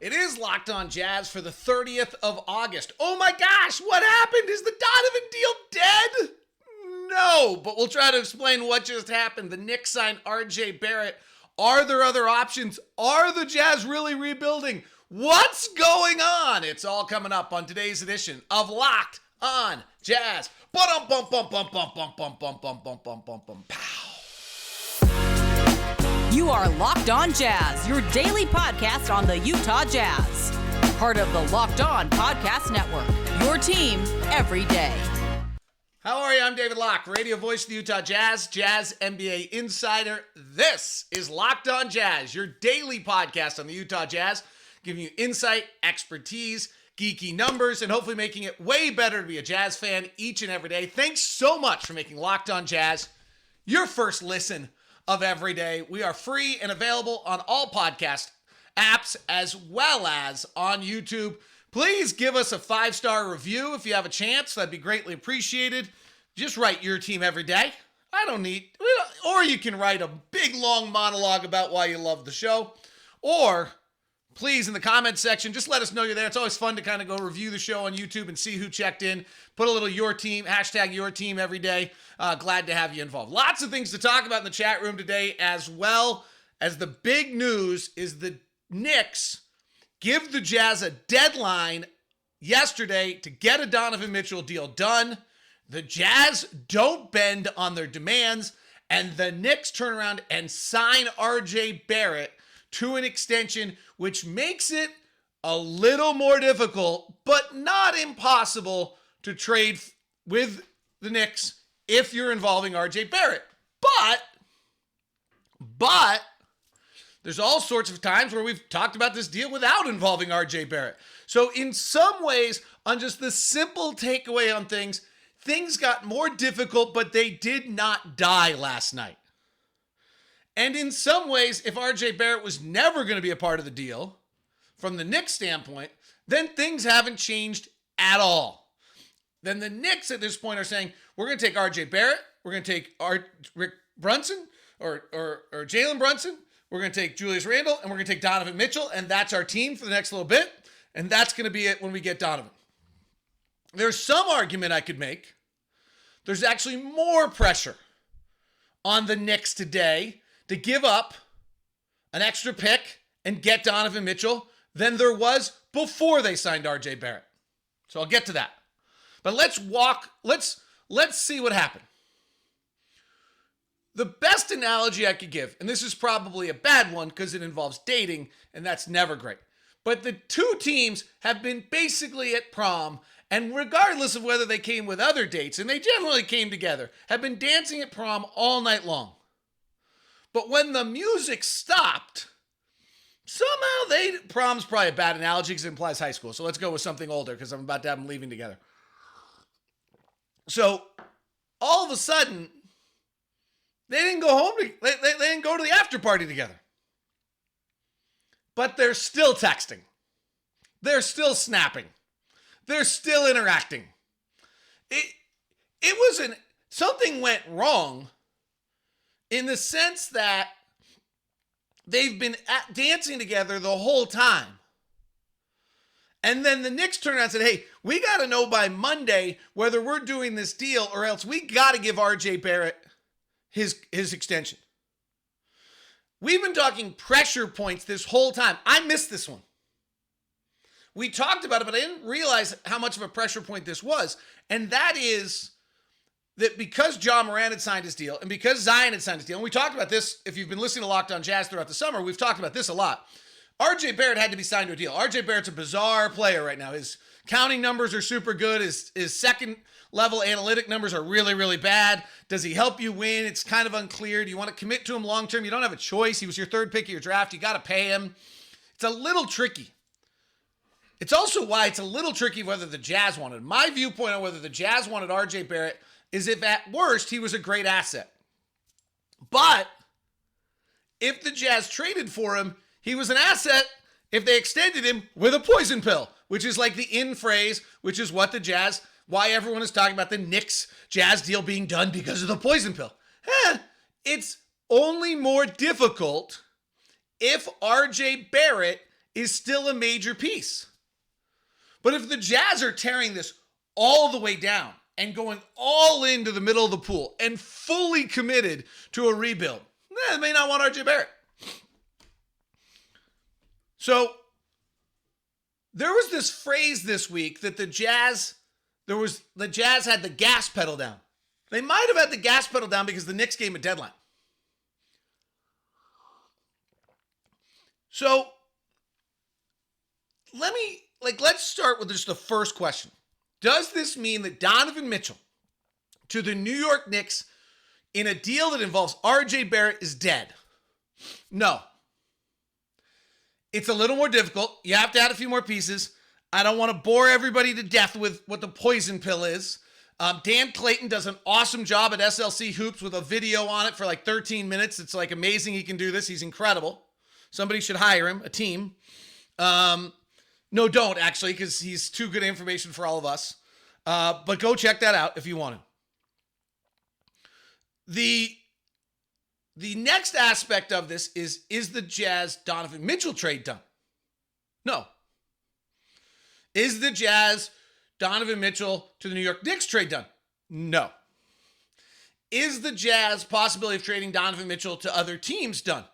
It is Locked On Jazz for the 30th of August. Oh my gosh, what happened? Is the Donovan deal dead? No, but we'll try to explain what just happened. The Knicks signed RJ Barrett. Are there other options? Are the Jazz really rebuilding? What's going on? It's all coming up on today's edition of Locked On Jazz. You are Locked On Jazz, your daily podcast on the Utah Jazz. Part of the Locked On Podcast Network, your team every day. How are you? I'm David Locke, radio voice of the Utah Jazz, Jazz NBA insider. This is Locked On Jazz, your daily podcast on the Utah Jazz, giving you insight, expertise, geeky numbers, and hopefully making it way better to be a Jazz fan each and every day. Thanks so much for making Locked On Jazz your first listen of every day. We are free and available on all podcast apps as well as on YouTube. Please give us a 5-star review if you have a chance. That'd be greatly appreciated. Just write your team every day. Or you can write a big long monologue about why you love the show. Or please, in the comments section, just let us know you're there. It's always fun to kind of go review the show on YouTube and see who checked in. Put a little your team, hashtag your team every day. Glad to have you involved. Lots of things to talk about in the chat room today, as well as the big news is the Knicks give the Jazz a deadline yesterday to get a Donovan Mitchell deal done. The Jazz don't bend on their demands, and the Knicks turn around and sign RJ Barrett to an extension, which makes it a little more difficult, but not impossible, to trade with the Knicks if you're involving RJ Barrett. But there's all sorts of times where we've talked about this deal without involving RJ Barrett. So in some ways, on just the simple takeaway on things got more difficult, but they did not die last night. And in some ways, if RJ Barrett was never going to be a part of the deal, from the Knicks standpoint, then things haven't changed at all. Then the Knicks at this point are saying, we're going to take RJ Barrett, we're going to take Rick Brunson, or Jalen Brunson, we're going to take Julius Randle, and we're going to take Donovan Mitchell, and that's our team for the next little bit, and that's going to be it when we get Donovan. There's some argument I could make. There's actually more pressure on the Knicks today to give up an extra pick and get Donovan Mitchell than there was before they signed RJ Barrett. So I'll get to that. But let's see what happened. The best analogy I could give, and this is probably a bad one because it involves dating, and that's never great. But the two teams have been basically at prom, and regardless of whether they came with other dates, and they generally came together, have been dancing at prom all night long. But when the music stopped, somehow prom's probably a bad analogy because it implies high school. So let's go with something older because I'm about to have them leaving together. So all of a sudden, they didn't go home. They didn't go to the after party together. But they're still texting. They're still snapping. They're still interacting. Something went wrong in the sense that they've been dancing together the whole time. And then the Knicks turned around and said, hey, we got to know by Monday whether we're doing this deal or else we got to give RJ Barrett his extension. We've been talking pressure points this whole time. I missed this one. We talked about it, but I didn't realize how much of a pressure point this was. And that is that because Ja Morant had signed his deal and because Zion had signed his deal, and we talked about this, if you've been listening to Locked On Jazz throughout the summer, we've talked about this a lot. RJ Barrett had to be signed to a deal. RJ Barrett's a bizarre player right now. His counting numbers are super good. His second level analytic numbers are really, really bad. Does he help you win? It's kind of unclear. Do you want to commit to him long term? You don't have a choice. He was your third pick of your draft. You got to pay him. It's a little tricky. It's also why it's a little tricky whether the Jazz wanted. My viewpoint on whether the Jazz wanted RJ Barrett is if at worst he was a great asset. But if the Jazz traded for him, he was an asset if they extended him with a poison pill, which is like the in phrase, which is what the Jazz, why everyone is talking about the Knicks Jazz deal being done because of the poison pill. It's only more difficult if RJ Barrett is still a major piece. But if the Jazz are tearing this all the way down and going all into the middle of the pool and fully committed to a rebuild, they may not want RJ Barrett. So there was this phrase this week that the Jazz had the gas pedal down. They might have had the gas pedal down because the Knicks gave them a deadline. So let's start with just the first question. Does this mean that Donovan Mitchell to the New York Knicks in a deal that involves RJ Barrett is dead? No. It's a little more difficult. You have to add a few more pieces. I don't want to bore everybody to death with what the poison pill is. Dan Clayton does an awesome job at SLC Hoops with a video on it for like 13 minutes. It's like amazing he can do this. He's incredible. Somebody should hire him, a team. No, don't actually, because he's too good information for all of us. But go check that out if you want to. The next aspect of this is the Jazz Donovan Mitchell trade done? No. Is the Jazz Donovan Mitchell to the New York Knicks trade done? No. Is the Jazz possibility of trading Donovan Mitchell to other teams done?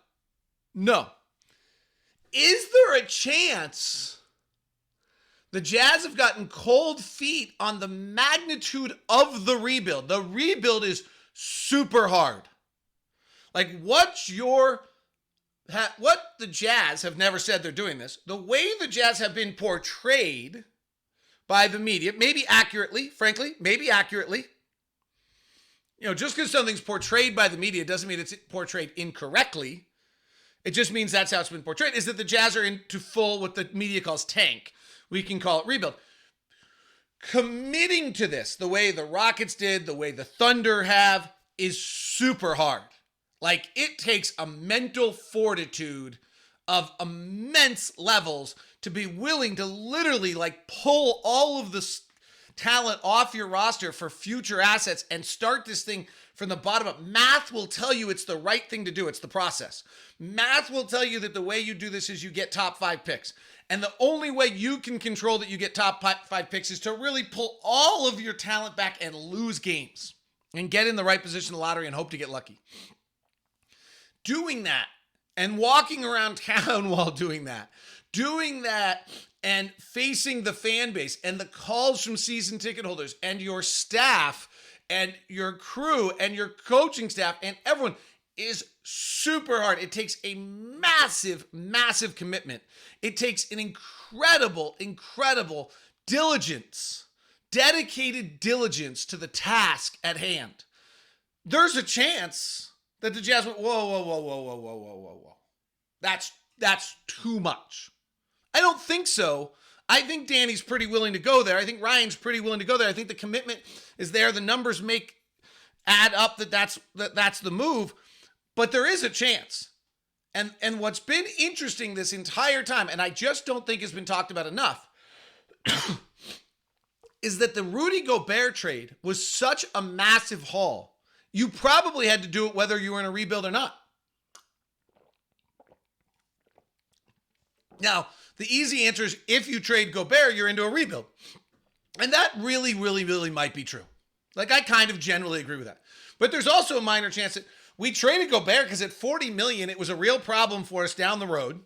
No. Is there a chance the Jazz have gotten cold feet on the magnitude of the rebuild? The rebuild is super hard. Like what the Jazz have never said they're doing this. The way the Jazz have been portrayed by the media, maybe accurately, frankly, just because something's portrayed by the media doesn't mean it's portrayed incorrectly. It just means that's how it's been portrayed, is that the Jazz are into full, what the media calls tank. We can call it rebuild. Committing to this, the way the Rockets did, the way the Thunder have, is super hard. Like, it takes a mental fortitude of immense levels to be willing to literally, like, pull all of this talent off your roster for future assets and start this thing from the bottom up. Math will tell you it's the right thing to do. It's the process. Math will tell you that the way you do this is you get top 5 picks. And the only way you can control that you get top 5 picks is to really pull all of your talent back and lose games and get in the right position in the lottery and hope to get lucky. Doing that and walking around town while doing that and facing the fan base and the calls from season ticket holders and your staff and your crew and your coaching staff and everyone is super hard. It takes a massive, massive commitment. It takes an incredible, incredible diligence, dedicated diligence to the task at hand. There's a chance that the Jazz went, whoa. That's too much. I don't think so. I think Danny's pretty willing to go there. I think Ryan's pretty willing to go there. I think the commitment is there. The numbers add up that's the move. But there is a chance. And what's been interesting this entire time, and I just don't think has been talked about enough, is that the Rudy Gobert trade was such a massive haul. You probably had to do it whether you were in a rebuild or not. Now, the easy answer is if you trade Gobert, you're into a rebuild. And that really, really, really might be true. Like, I kind of generally agree with that. But there's also a minor chance that we traded Gobert because at $40 million, it was a real problem for us down the road.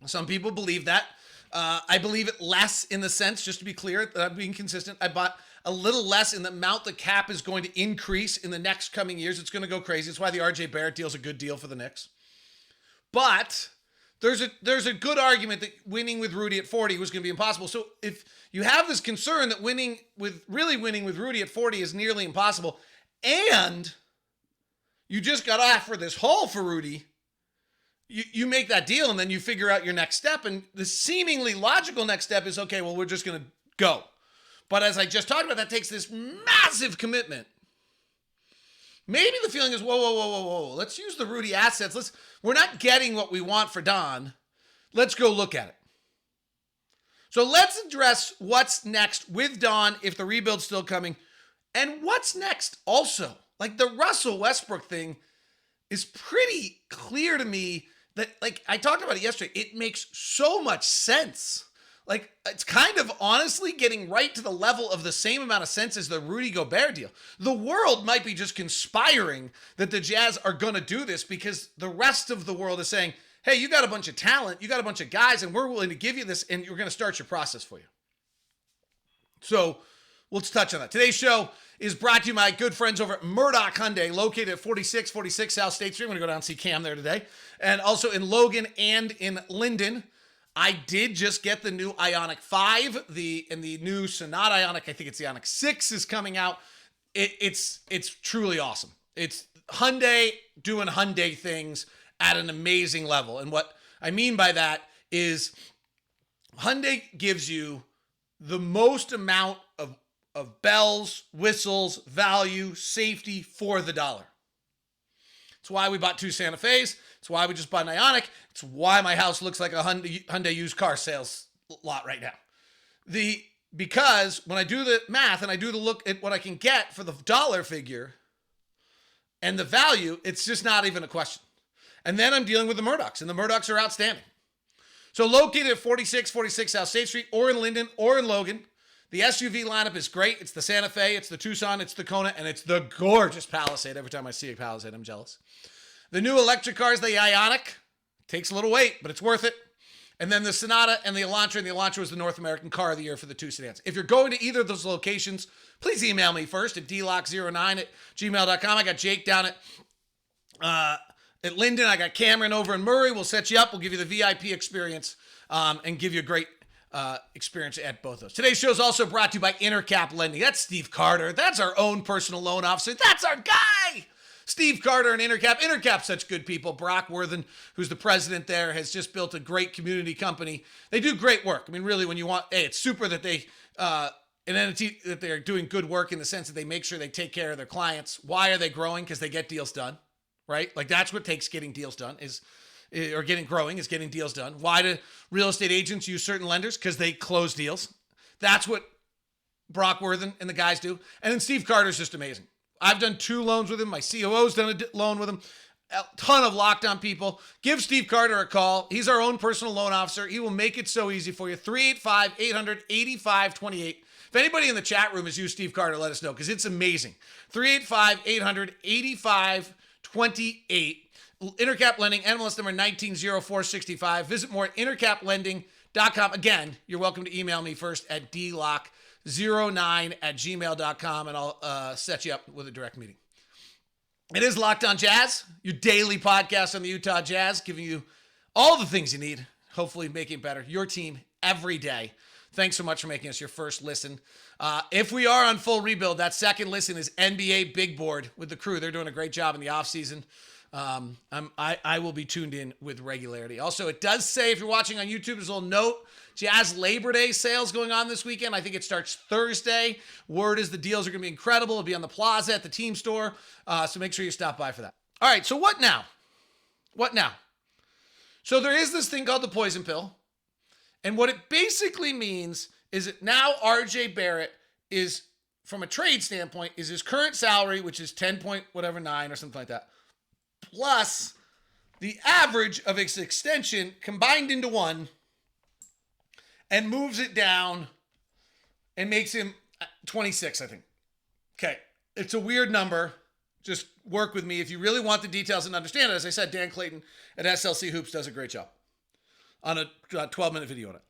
Some people believe that. I believe it less in the sense, just to be clear, that I'm being consistent. I bought a little less in the amount the cap is going to increase in the next coming years. It's going to go crazy. That's why the RJ Barrett deal is a good deal for the Knicks. But there's a good argument that winning with Rudy at 40 was going to be impossible. So if you have this concern that winning with Rudy at 40 is nearly impossible, and you just got offered this haul for Rudy, you make that deal and then you figure out your next step. And the seemingly logical next step is, okay, well, we're just going to go. But as I just talked about, that takes this massive commitment. Maybe the feeling is, whoa. Let's use the Rudy assets. We're not getting what we want for Don. Let's go look at it. So let's address what's next with Don if the rebuild's still coming. And what's next also. Like the Russell Westrbook thing is pretty clear to me that, like I talked about it yesterday, it makes so much sense. Like, it's kind of honestly getting right to the level of the same amount of sense as the Rudy Gobert deal. The world might be just conspiring that the Jazz are going to do this because the rest of the world is saying, hey, you got a bunch of talent, you got a bunch of guys, and we're willing to give you this, and we're going to start your process for you. So let's touch on that. Today's show is brought to you by my good friends over at Murdoch Hyundai, located at 4646 South State Street. I'm going to go down and see Cam there today. And also in Logan and in Linden. I did just get the new Ioniq 5, and the new Sonata Ioniq, I think it's the Ioniq 6 is coming out. It's truly awesome. It's Hyundai doing Hyundai things at an amazing level. And what I mean by that is Hyundai gives you the most amount of bells, whistles, value, safety for the dollar. It's why we bought 2 Santa Fe's. It's why we just bought an Ioniq. It's why my house looks like a Hyundai used car sales lot right now. Because when I do the math and I do the look at what I can get for the dollar figure and the value, it's just not even a question. And then I'm dealing with the Murdochs, and the Murdochs are outstanding. So located at 4646 South State Street, or in Linden, or in Logan. The SUV lineup is great. It's the Santa Fe, it's the Tucson, it's the Kona, and it's the gorgeous Palisade. Every time I see a Palisade, I'm jealous. The new electric car is the Ioniq. Takes a little weight, but it's worth it. And then the Sonata and the Elantra, and the Elantra was the North American Car of the Year for the 2 sedans. If you're going to either of those locations, please email me first at dlock09@gmail.com. I got Jake down at Linden. I got Cameron over in Murray. We'll set you up. We'll give you the VIP experience and give you a great experience at both those. Today's show is also brought to you by Intercap Lending. That's Steve Carter. That's our own personal loan officer. That's our guy. Steve Carter and Intercap. Intercap's such good people. Brock Worthen, who's the president there, has just built a great community company. They do great work. I mean, really, when you want, it's super that they, an entity that they're doing good work in the sense that they make sure they take care of their clients. Why are they growing? Because they get deals done, right? Like that's what takes getting deals done or getting deals done. Why do real estate agents use certain lenders? Because they close deals. That's what Brock Worthen and the guys do. And then Steve Carter's just amazing. I've done 2 loans with him. My COO's done a loan with him. A ton of locked on people. Give Steve Carter a call. He's our own personal loan officer. He will make it so easy for you. 385-800-8528. If anybody in the chat room has used Steve Carter, let us know because it's amazing. 385-800-8528. Intercap Lending, NMLS number 190465. Visit more at intercaplending.com. Again, you're welcome to email me first at dlock09@gmail.com, and I'll set you up with a direct meeting. It is Locked On Jazz, your daily podcast on the Utah Jazz, giving you all the things you need, hopefully making it better. Your team every day. Thanks so much for making us your first listen. If we are on full rebuild, that second listen is NBA Big Board with the crew. They're doing a great job in the offseason. I will be tuned in with regularity. Also, it does say, if you're watching on YouTube, there's a little note, Jazz Labor Day sales going on this weekend. I think it starts Thursday. Word is the deals are going to be incredible. It'll be on the plaza at the team store. So make sure you stop by for that. All right, so what now? What now? So there is this thing called the poison pill. And what it basically means is that now RJ Barrett is, from a trade standpoint, is his current salary, which is 10.9 or something like that, plus the average of his extension combined into one, and moves it down and makes him 26, I think. Okay, it's a weird number. Just work with me if you really want the details and understand it. As I said, Dan Clayton at SLC Hoops does a great job on a 12-minute video on it.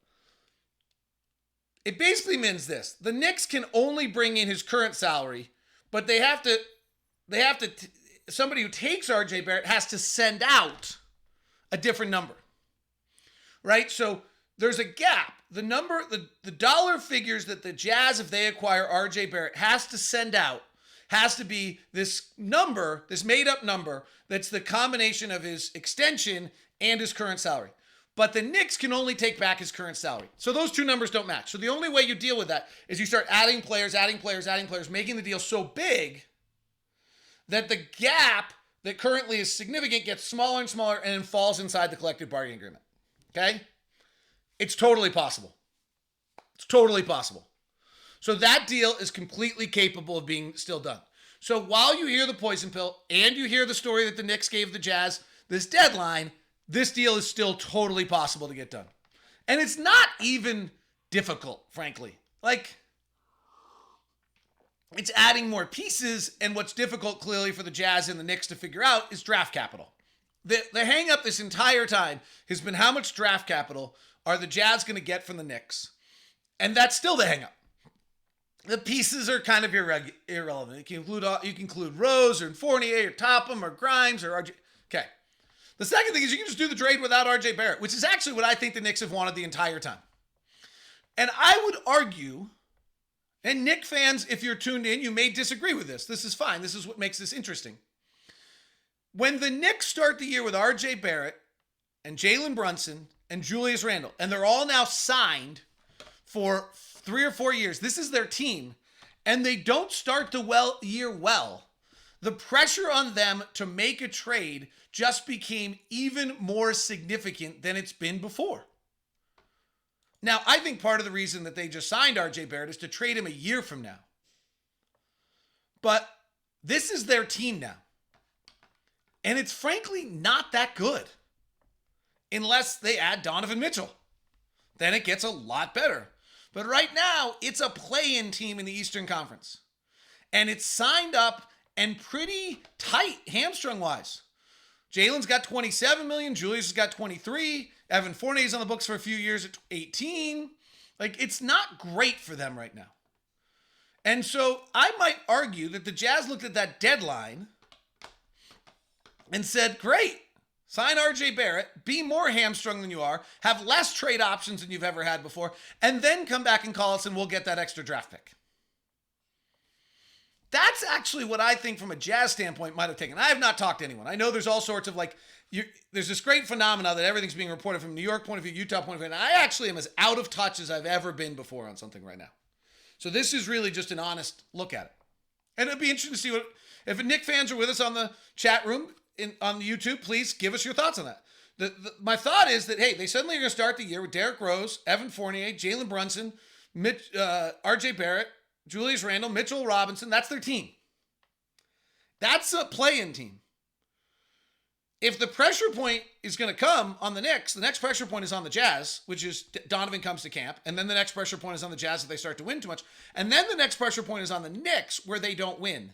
It basically means this. The Knicks can only bring in his current salary, but they have to somebody who takes RJ Barrett has to send out a different number, right? So there's a gap. The number, the dollar figures that the Jazz, if they acquire RJ Barrett, has to send out, has to be this number, this made up number, that's the combination of his extension and his current salary. But the Knicks can only take back his current salary. So those two numbers don't match. So the only way you deal with that is you start adding players, making the deal so big that the gap that currently is significant gets smaller and smaller and then falls inside the collective bargaining agreement. Okay? It's totally possible. It's totally possible. So that deal is completely capable of being still done. So while you hear the poison pill and you hear the story that the Knicks gave the Jazz this deadline, this deal is still totally possible to get done. And it's not even difficult, frankly. Like, it's adding more pieces, and what's difficult clearly for the Jazz and the Knicks to figure out is draft capital. The hang up this entire time has been how much draft capital are the Jazz going to get from the Knicks? And that's still the hang up. The pieces are kind of irrelevant. You can include Rose or Fournier or Topham or Grimes or RJ. Okay. The second thing is you can just do the trade without RJ Barrett, which is actually what I think the Knicks have wanted the entire time. And I would argue, and Knick fans, if you're tuned in, you may disagree with this. This is fine. This is what makes this interesting. When the Knicks start the year with RJ Barrett and Jalen Brunson and Julius Randle, and they're all now signed for 3 or 4 years, this is their team, and they don't start the year well, the pressure on them to make a trade just became even more significant than it's been before. Now, I think part of the reason that they just signed RJ Barrett is to trade him a year from now. But this is their team now. And it's frankly not that good unless they add Donovan Mitchell. Then it gets a lot better. But right now, it's a play-in team in the Eastern Conference. And it's signed up and pretty tight hamstring-wise. Jalen's got $27 million. Julius has got $23. Evan Fournier's on the books for a few years at $18. Like, it's not great for them right now. And so I might argue that the Jazz looked at that deadline and said, great, sign RJ Barrett, be more hamstrung than you are, have less trade options than you've ever had before, and then come back and call us and we'll get that extra draft pick. That's actually what I think from a Jazz standpoint might have taken. I have not talked to anyone. I know there's all sorts of there's this great phenomena that everything's being reported from New York point of view, Utah point of view, and I actually am as out of touch as I've ever been before on something right now. So this is really just an honest look at it. And it'd be interesting to see if Knick fans are with us on the chat room, on YouTube, please give us your thoughts on that. My thought is that, hey, they suddenly are going to start the year with Derrick Rose, Evan Fournier, Jalen Brunson, RJ Barrett, Julius Randle, Mitchell Robinson. That's their team. That's a play-in team. If the pressure point is going to come on the Knicks, the next pressure point is on the Jazz, which is Donovan comes to camp. And then the next pressure point is on the Jazz if they start to win too much. And then the next pressure point is on the Knicks where they don't win.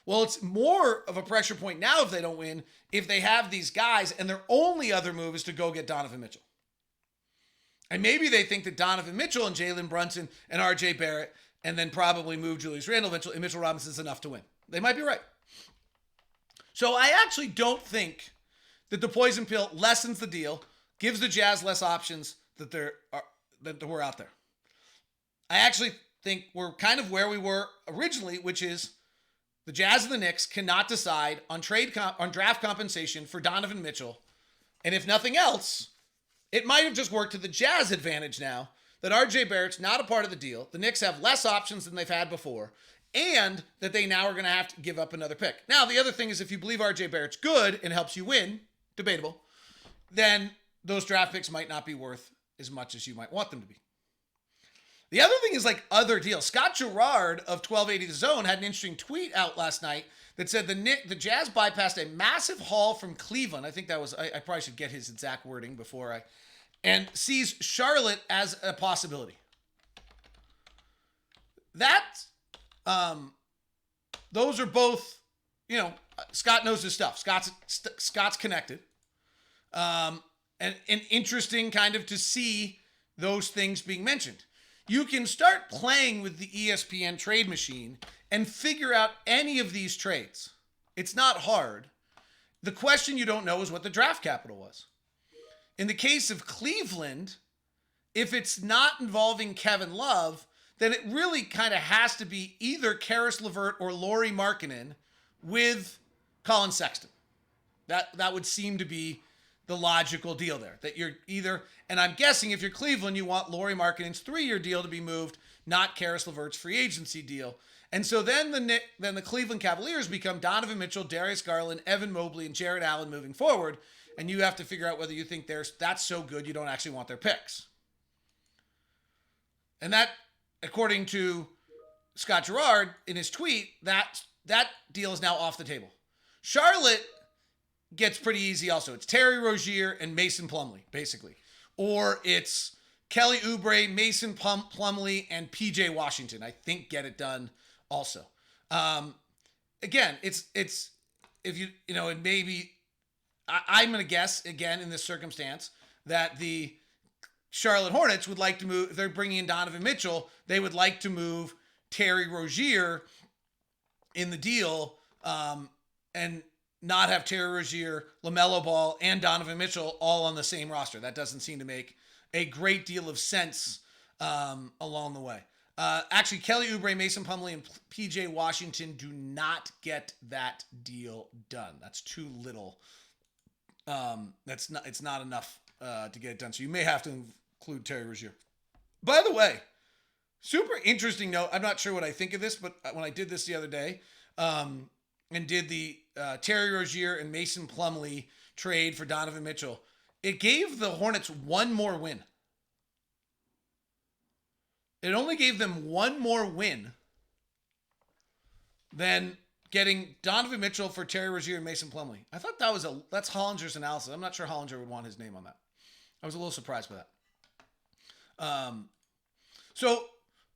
Well, it's more of a pressure point now if they don't win, if they have these guys and their only other move is to go get Donovan Mitchell. And maybe they think that Donovan Mitchell and Jalen Brunson and RJ Barrett and then probably move Julius Randle and Mitchell Robinson is enough to win. They might be right. So I actually don't think that the poison pill lessens the deal, gives the Jazz less options that were out there. I actually think we're kind of where we were originally, which is the Jazz and the Knicks cannot decide on draft compensation for Donovan Mitchell. And if nothing else, it might have just worked to the Jazz advantage now that RJ Barrett's not a part of the deal. The Knicks have less options than they've had before, and that they now are going to have to give up another pick. Now, the other thing is if you believe RJ Barrett's good and helps you win, debatable, then those draft picks might not be worth as much as you might want them to be. The other thing is other deals. Scott Gerard of 1280 The Zone had an interesting tweet out last night that said the Jazz bypassed a massive haul from Cleveland. I think that was, I probably should get his exact wording and sees Charlotte as a possibility. Those are both, Scott knows his stuff. Scott's connected. And interesting kind of to see those things being mentioned. You can start playing with the ESPN trade machine and figure out any of these trades. It's not hard. The question you don't know is what the draft capital was. In the case of Cleveland, if it's not involving Kevin Love, then it really kind of has to be either Karis LeVert or Lauri Markkanen with Colin Sexton. That would seem to be the logical deal there. That you're either, and I'm guessing if you're Cleveland, you want Lauri Markkanen's 3-year deal to be moved, not Karis LeVert's free agency deal. And so then the Cleveland Cavaliers become Donovan Mitchell, Darius Garland, Evan Mobley, and Jarrett Allen moving forward. And you have to figure out whether you think that's so good you don't actually want their picks. And that, according to Scott Gerard in his tweet, that deal is now off the table. Charlotte gets pretty easy also. It's Terry Rozier and Mason Plumlee, basically. Or it's Kelly Oubre, Mason Plumlee, and PJ Washington. I think get it done also. Again, it's if and maybe I'm going to guess, again, in this circumstance, that the Charlotte Hornets would like to move, if they're bringing in Donovan Mitchell, they would like to move Terry Rozier in the deal and not have Terry Rozier, LaMelo Ball, and Donovan Mitchell all on the same roster. That doesn't seem to make a great deal of sense along the way. Actually, Kelly Oubre, Mason Plumlee, and PJ Washington do not get that deal done. That's too little. It's not enough to get it done. So you may have to include Terry Rozier. By the way, super interesting note. I'm not sure what I think of this, but when I did this the other day, and did the Terry Rozier and Mason Plumlee trade for Donovan Mitchell, it gave the Hornets one more win. It only gave them one more win than getting Donovan Mitchell for Terry Rozier and Mason Plumlee. I thought that's Hollinger's analysis. I'm not sure Hollinger would want his name on that. I was a little surprised by that. So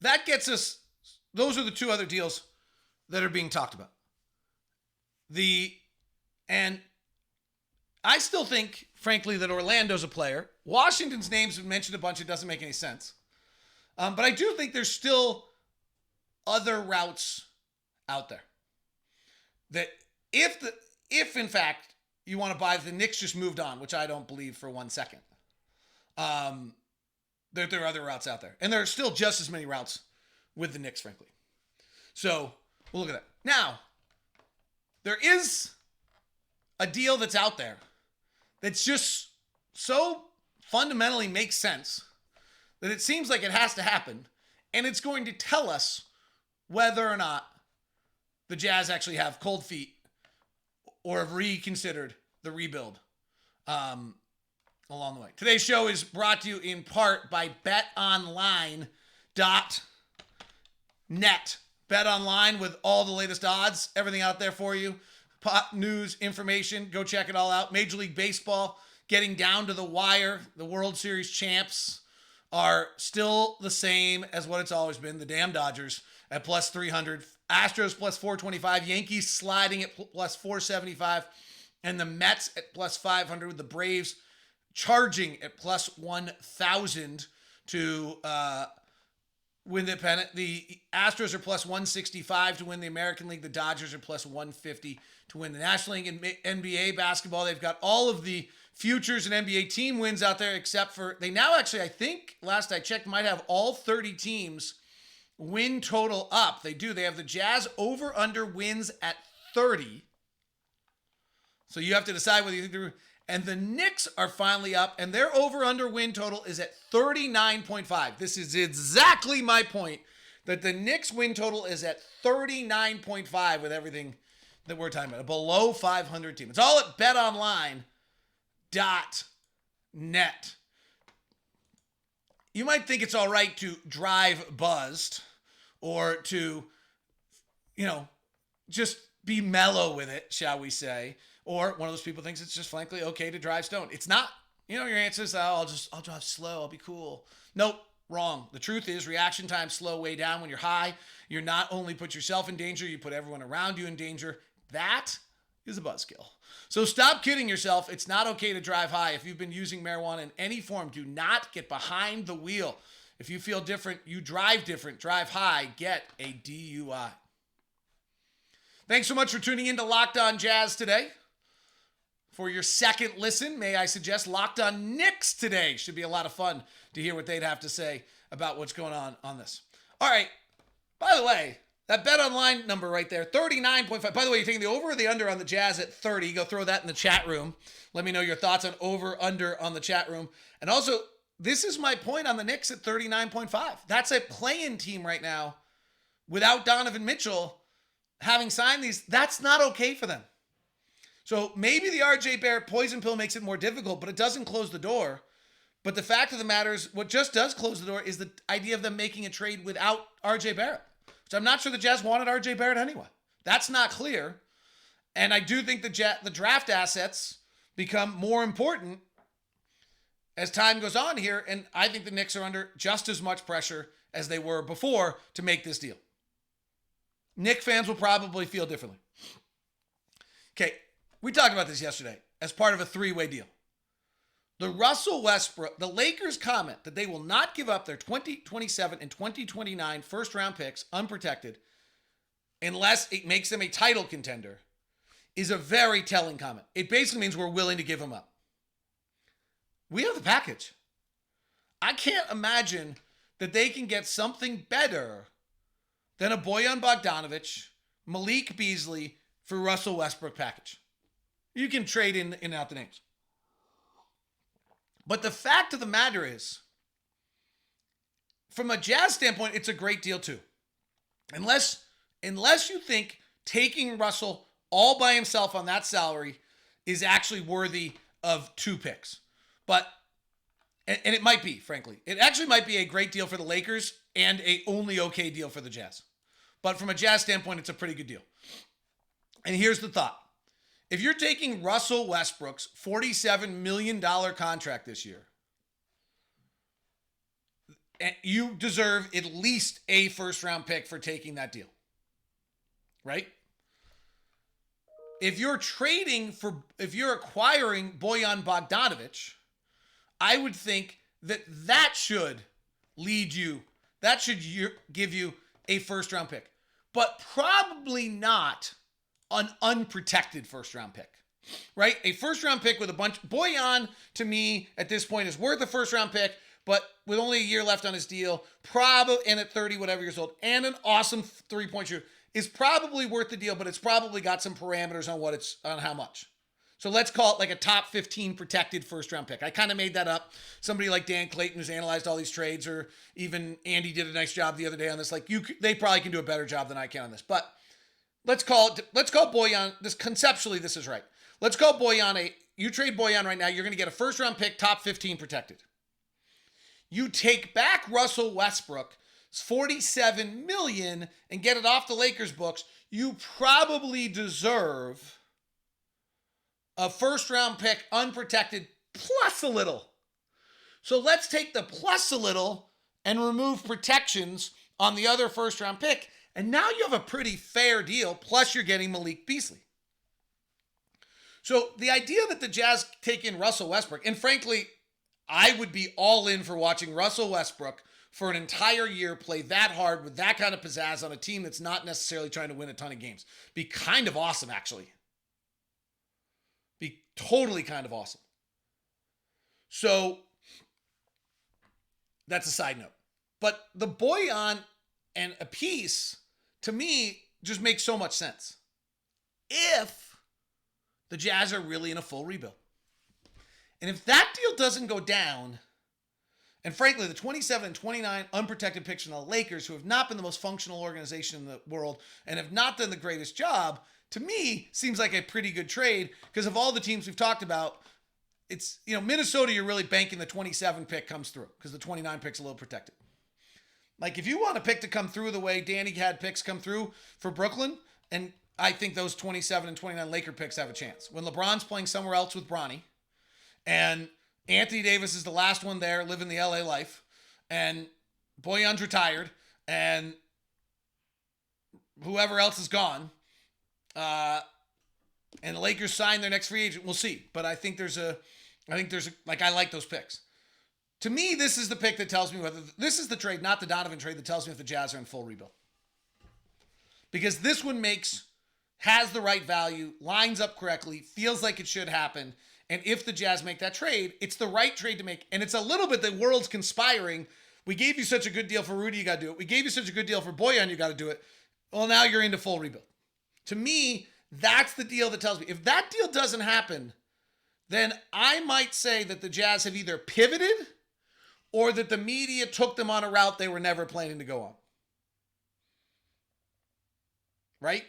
that gets us, those are the two other deals that are being talked about. And I still think, frankly, that Orlando's a player. Washington's name's been mentioned a bunch. It doesn't make any sense. But I do think there's still other routes out there. That if in fact you want to buy, the Knicks just moved on, which I don't believe for 1 second. There are other routes out there. And there are still just as many routes with the Knicks, frankly. So we'll look at that. Now, there is a deal that's out there that's just so fundamentally makes sense that it seems like it has to happen, and it's going to tell us whether or not the Jazz actually have cold feet or have reconsidered the rebuild along the way. Today's show is brought to you in part by BetOnline.net. BetOnline with all the latest odds, everything out there for you. Pop news, information, go check it all out. Major League Baseball getting down to the wire. The World Series champs are still the same as what it's always been. The damn Dodgers at plus 300. Astros plus 425. Yankees sliding at plus 475. And the Mets at plus 500 with the Braves charging at plus 1,000 to win the pennant. The Astros are plus 165 to win the American League. The Dodgers are plus 150 to win the National League. In NBA basketball, they've got all of the futures and NBA team wins out there, except for, they now actually, I think, last I checked, might have all 30 teams win total up. They do. They have the Jazz over-under wins at 30. So you have to decide whether you think they're... And the Knicks are finally up, and their over-under win total is at 39.5. This is exactly my point, that the Knicks win total is at 39.5 with everything that we're talking about. A below 500 team. It's all at BetOnline.net. You might think it's all right to drive buzzed or to, just be mellow with it, shall we say. Or one of those people thinks it's just frankly okay to drive stoned. It's not. Your answer is, I'll drive slow. I'll be cool. Nope. Wrong. The truth is reaction time slow way down when you're high. You're not only put yourself in danger, you put everyone around you in danger. That is a buzzkill. So stop kidding yourself. It's not okay to drive high. If you've been using marijuana in any form, do not get behind the wheel. If you feel different, you drive different, drive high, get a DUI. Thanks so much for tuning in to Locked On Jazz today. For your second listen, may I suggest Locked On Knicks today. Should be a lot of fun to hear what they'd have to say about what's going on this. All right. By the way, that BetOnline number right there, 39.5. By the way, you're taking the over or the under on the Jazz at 30. Go throw that in the chat room. Let me know your thoughts on over, under on the chat room. And also, this is my point on the Knicks at 39.5. That's a play-in team right now without Donovan Mitchell having signed these. That's not okay for them. So maybe the RJ Barrett poison pill makes it more difficult, but it doesn't close the door. But the fact of the matter is, what just does close the door is the idea of them making a trade without RJ Barrett, which I'm not sure the Jazz wanted RJ Barrett anyway. That's not clear. And I do think the draft assets become more important as time goes on here. And I think the Knicks are under just as much pressure as they were before to make this deal. Knicks fans will probably feel differently. Okay, we talked about this yesterday as part of a three-way deal. The Russell Westbrook, the Lakers comment that they will not give up their 2027 and 2029 first-round picks unprotected unless it makes them a title contender is a very telling comment. It basically means we're willing to give them up. We have the package. I can't imagine that they can get something better than a Bojan Bogdanovic, Malik Beasley for Russell Westbrook package. You can trade in and out the names. But the fact of the matter is, from a Jazz standpoint, it's a great deal too. Unless you think taking Russell all by himself on that salary is actually worthy of two picks. And it might be, frankly. It actually might be a great deal for the Lakers and a only okay deal for the Jazz. But from a Jazz standpoint, it's a pretty good deal. And here's the thought. If you're taking Russell Westbrook's $47 million contract this year, you deserve at least a first-round pick for taking that deal. Right? If you're acquiring Bojan Bogdanovic, I would think that should give you a first-round pick. But probably not an unprotected first-round pick, right? A first-round pick with Bojan, to me, at this point, is worth a first-round pick, but with only a year left on his deal, and at 30, whatever years old, and an awesome three-point shooter, is probably worth the deal, but it's probably got some parameters on how much. So let's call it like a top 15 protected first-round pick. I kind of made that up. Somebody like Dan Clayton, who's analyzed all these trades, or even Andy did a nice job the other day on this. They probably can do a better job than I can on this. But let's call Bojan, conceptually, this is right. Let's call Bojan you trade Bojan right now, you're going to get a first-round pick, top 15 protected. You take back Russell Westbrook, $47 million, and get it off the Lakers books, you probably deserve a first-round pick, unprotected, plus a little. So let's take the plus a little and remove protections on the other first-round pick, and now you have a pretty fair deal, plus you're getting Malik Beasley. So the idea that the Jazz take in Russell Westbrook, and frankly, I would be all in for watching Russell Westbrook for an entire year play that hard with that kind of pizzazz on a team that's not necessarily trying to win a ton of games. Be kind of awesome, actually. Be totally kind of awesome. So that's a side note. But the Bojan and a piece, to me, just makes so much sense. If the Jazz are really in a full rebuild. And if that deal doesn't go down, and frankly, the 27 and 29 unprotected picks from the Lakers, who have not been the most functional organization in the world and have not done the greatest job, to me, seems like a pretty good trade because of all the teams we've talked about. It's, Minnesota, you're really banking the 27 pick comes through because the 29 pick's a little protected. Like, if you want a pick to come through the way Danny had picks come through for Brooklyn, and I think those 27 and 29 Laker picks have a chance. When LeBron's playing somewhere else with Bronny, and Anthony Davis is the last one there living the LA life, and Bojan's retired, and whoever else is gone, and the Lakers sign their next free agent, we'll see. But I think I like those picks. To me, this is the pick that tells me whether this is the trade, not the Donovan trade, that tells me if the Jazz are in full rebuild. Because this one has the right value, lines up correctly, feels like it should happen. And if the Jazz make that trade, it's the right trade to make. And it's a little bit the world's conspiring. We gave you such a good deal for Rudy, you got to do it. We gave you such a good deal for Bojan, you got to do it. Well, now you're into full rebuild. To me, that's the deal that tells me. If that deal doesn't happen, then I might say that the Jazz have either pivoted or that the media took them on a route they were never planning to go on. Right?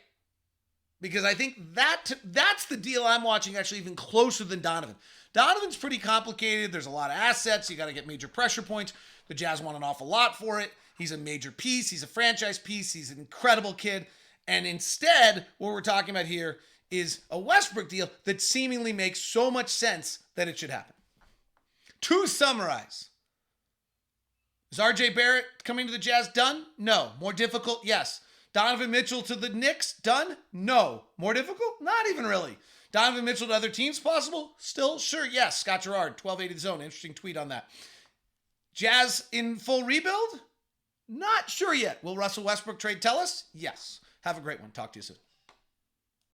Because I think that's the deal I'm watching actually even closer than Donovan. Donovan's pretty complicated. There's a lot of assets. You got to get major pressure points. The Jazz want an awful lot for it. He's a major piece. He's a franchise piece. He's an incredible kid. And instead, what we're talking about here is a Westbrook deal that seemingly makes so much sense that it should happen. To summarize, is RJ Barrett coming to the Jazz done? No. More difficult? Yes. Donovan Mitchell to the Knicks done? No. More difficult? Not even really. Donovan Mitchell to other teams possible? Still? Sure, yes. Scott Gerard, 1280 The Zone. Interesting tweet on that. Jazz in full rebuild? Not sure yet. Will Russell Westbrook trade tell us? Yes. Have a great one. Talk to you soon.